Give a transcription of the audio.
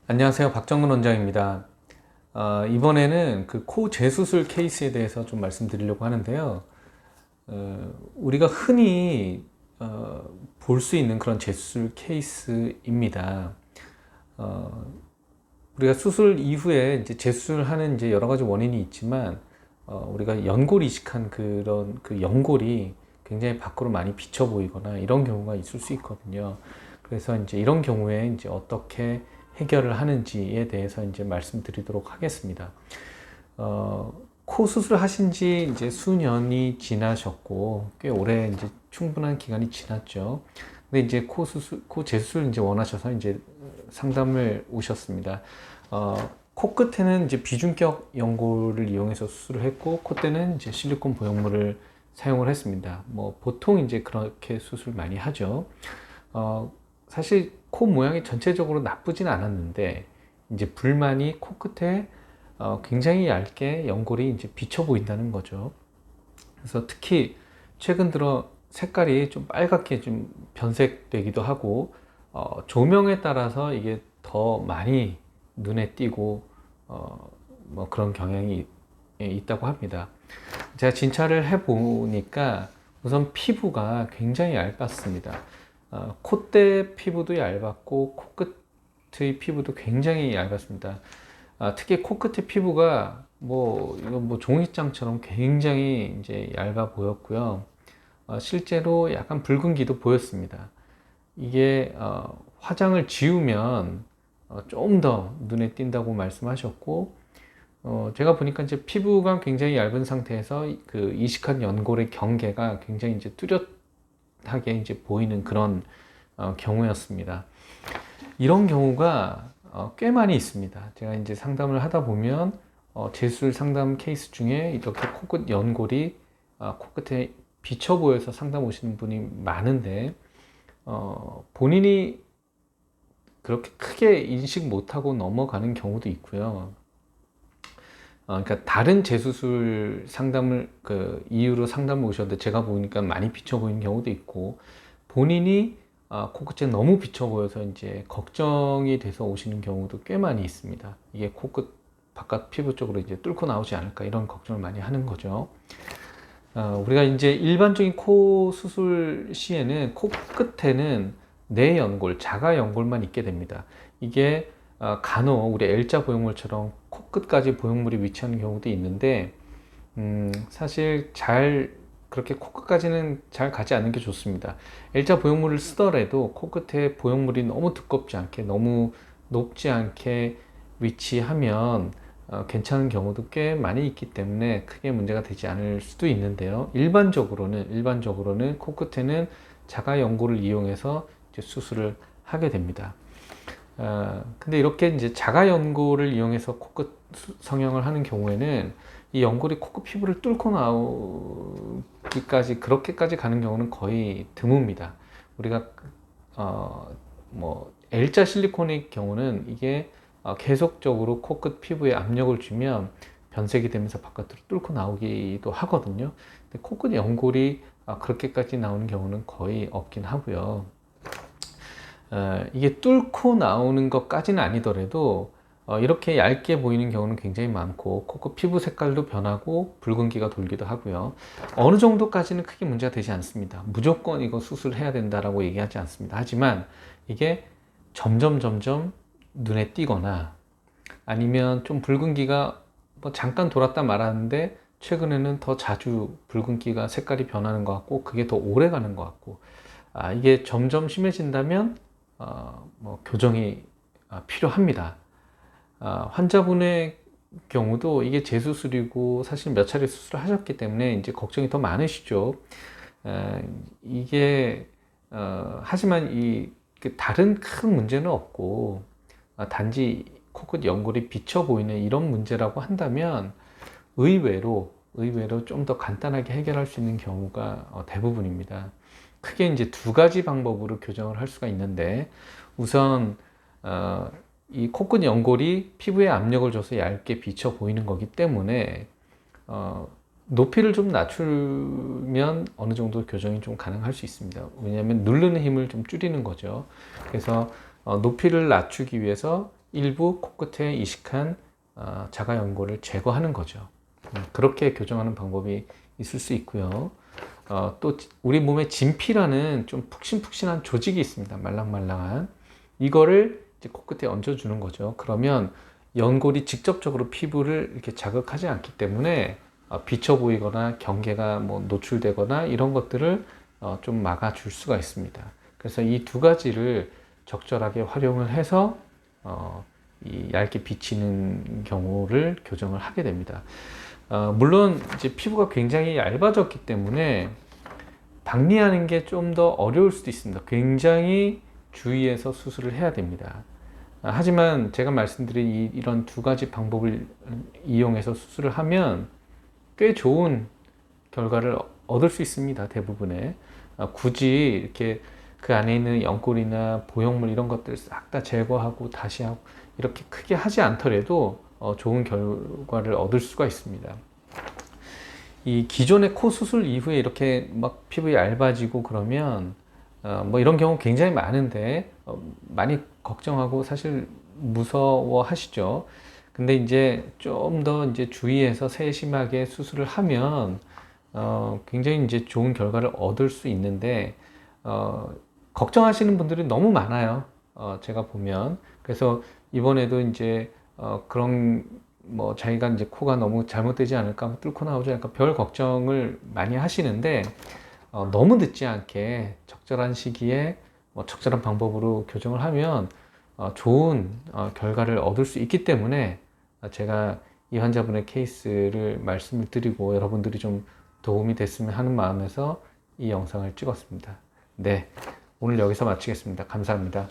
안녕하세요. 박정근 원장입니다. 이번에는 그 코 재수술 케이스에 대해서 좀 말씀드리려고 하는데요. 우리가 흔히 볼 수 있는 그런 재수술 케이스입니다. 어, 우리가 수술 이후에 이제 재수술하는 이제 여러 가지 원인이 있지만, 우리가 연골 이식한 그런 그 연골이 굉장히 밖으로 많이 비쳐 보이거나 이런 경우가 있을 수 있거든요. 그래서 이제 이런 경우에 이제 어떻게 해결을 하는지에 대해서 이제 말씀드리도록 하겠습니다. 코 수술하신 지 이제 수년이 지나셨고, 꽤 오래 이제 충분한 기간이 지났죠. 근데 이제 코 수술, 코 재수술 이제 원하셔서 이제 상담을 오셨습니다. 코끝에는 이제 비중격 연골을 이용해서 수술을 했고, 콧대는 이제 실리콘 보형물을 사용을 했습니다. 뭐 보통 이제 그렇게 수술 많이 하죠. 사실 코 모양이 전체적으로 나쁘진 않았는데, 이제 불만이 코끝에 굉장히 얇게 연골이 이제 비쳐 보인다는 거죠. 그래서 특히 최근 들어 색깔이 좀 빨갛게 좀 변색되기도 하고, 조명에 따라서 이게 더 많이 눈에 띄고, 뭐 그런 경향이 있다고 합니다. 제가 진찰을 해보니까 우선 피부가 굉장히 얇았습니다. 콧대 피부도 얇았고 코끝의 피부도 굉장히 얇았습니다. 특히 코끝의 피부가 이건 뭐 종이장처럼 굉장히 이제 얇아 보였고요. 실제로 약간 붉은기도 보였습니다. 이게 화장을 지우면 좀 더 눈에 띈다고 말씀하셨고, 제가 보니까 이제 피부가 굉장히 얇은 상태에서 그 이식한 연골의 경계가 굉장히 이제 뚜렷하게 이제 보이는 그런 경우였습니다. 이런 경우가 꽤 많이 있습니다. 제가 이제 상담을 하다 보면 재수술 상담 케이스 중에 이렇게 코끝 연골이 코끝에 비쳐 보여서 상담 오시는 분이 많은데, 본인이 그렇게 크게 인식 못하고 넘어가는 경우도 있고요. 그러니까 다른 재수술 상담을 그 이유로 상담을 오셨는데 제가 보니까 많이 비쳐 보이는 경우도 있고, 본인이 코끝에 너무 비쳐 보여서 이제 걱정이 돼서 오시는 경우도 꽤 많이 있습니다. 이게 코끝 바깥 피부 쪽으로 이제 뚫고 나오지 않을까 이런 걱정을 많이 하는 거죠. 우리가 이제 일반적인 코 수술 시에는 코끝에는 내 연골, 자가 연골만 있게 됩니다. 이게 간혹 우리 L자 보형물처럼 코끝까지 보형물이 위치하는 경우도 있는데, 사실 그렇게 코끝까지는 잘 가지 않는 게 좋습니다. L자 보형물을 쓰더라도 코끝에 보형물이 너무 두껍지 않게, 너무 높지 않게 위치하면 괜찮은 경우도 꽤 많이 있기 때문에 크게 문제가 되지 않을 수도 있는데요. 일반적으로는 코끝에는 자가 연골을 이용해서 이제 수술을 하게 됩니다. 근데 이렇게 이제 자가 연골을 이용해서 코끝 성형을 하는 경우에는 이 연골이 코끝 피부를 뚫고 나오기까지 그렇게까지 가는 경우는 거의 드뭅니다. 우리가 L자 실리콘의 경우는 이게 계속적으로 코끝 피부에 압력을 주면 변색이 되면서 바깥으로 뚫고 나오기도 하거든요. 근데 코끝 연골이 그렇게까지 나오는 경우는 거의 없긴 하고요. 이게 뚫고 나오는 것까지는 아니더라도 이렇게 얇게 보이는 경우는 굉장히 많고, 코끝 피부 색깔도 변하고 붉은기가 돌기도 하고요. 어느 정도까지는 크게 문제가 되지 않습니다. 무조건 이거 수술해야 된다라고 얘기하지 않습니다. 하지만 이게 점점 눈에 띄거나, 아니면 좀 붉은기가 뭐 잠깐 돌았다 말았는데 최근에는 더 자주 붉은기가 색깔이 변하는 것 같고, 그게 더 오래 가는 것 같고, 이게 점점 심해진다면 교정이 필요합니다. 환자분의 경우도 이게 재수술이고 사실 몇 차례 수술을 하셨기 때문에 이제 걱정이 더 많으시죠. 이게 하지만 다른 큰 문제는 없고, 단지 코끝 연골이 비쳐 보이는 이런 문제라고 한다면 의외로 좀 더 간단하게 해결할 수 있는 경우가 대부분입니다. 크게 이제 두 가지 방법으로 교정을 할 수가 있는데, 우선 이 코끝 연골이 피부에 압력을 줘서 얇게 비쳐 보이는 거기 때문에 높이를 좀 낮추면 어느 정도 교정이 좀 가능할 수 있습니다. 왜냐하면 누르는 힘을 좀 줄이는 거죠. 그래서 높이를 낮추기 위해서 일부 코끝에 이식한 자가 연골을 제거하는 거죠. 그렇게 교정하는 방법이 있을 수 있고요. 또 우리 몸에 진피라는 좀 푹신푹신한 조직이 있습니다. 말랑말랑한 이거를 이제 코끝에 얹어주는 거죠. 그러면 연골이 직접적으로 피부를 이렇게 자극하지 않기 때문에 비쳐 보이거나 경계가 뭐 노출되거나 이런 것들을 좀 막아줄 수가 있습니다. 그래서 이 두 가지를 적절하게 활용을 해서 이 얇게 비치는 경우를 교정을 하게 됩니다. 물론 이제 피부가 굉장히 얇아졌기 때문에 박리하는 게 좀 더 어려울 수도 있습니다. 굉장히 주의해서 수술을 해야 됩니다. 하지만 제가 말씀드린 이런 두 가지 방법을 이용해서 수술을 하면 꽤 좋은 결과를 얻을 수 있습니다. 대부분의 굳이 이렇게 그 안에 있는 연골이나 보형물 이런 것들 싹 다 제거하고 다시 하고 이렇게 크게 하지 않더라도 좋은 결과를 얻을 수가 있습니다. 이 기존의 코 수술 이후에 이렇게 막 피부가 얇아지고 그러면 뭐 이런 경우 굉장히 많은데 많이 걱정하고 사실 무서워 하시죠. 근데 이제 좀 더 이제 주의해서 세심하게 수술을 하면 굉장히 이제 좋은 결과를 얻을 수 있는데 걱정하시는 분들이 너무 많아요. 제가 보면. 그래서 이번에도 이제 그런 뭐 자기가 이제 코가 너무 잘못되지 않을까, 뚫고 나오지 않을까 별 걱정을 많이 하시는데 너무 늦지 않게 적절한 시기에 적절한 방법으로 교정을 하면 좋은 결과를 얻을 수 있기 때문에 제가 이 환자분의 케이스를 말씀을 드리고 여러분들이 좀 도움이 됐으면 하는 마음에서 이 영상을 찍었습니다. 네, 오늘 여기서 마치겠습니다. 감사합니다.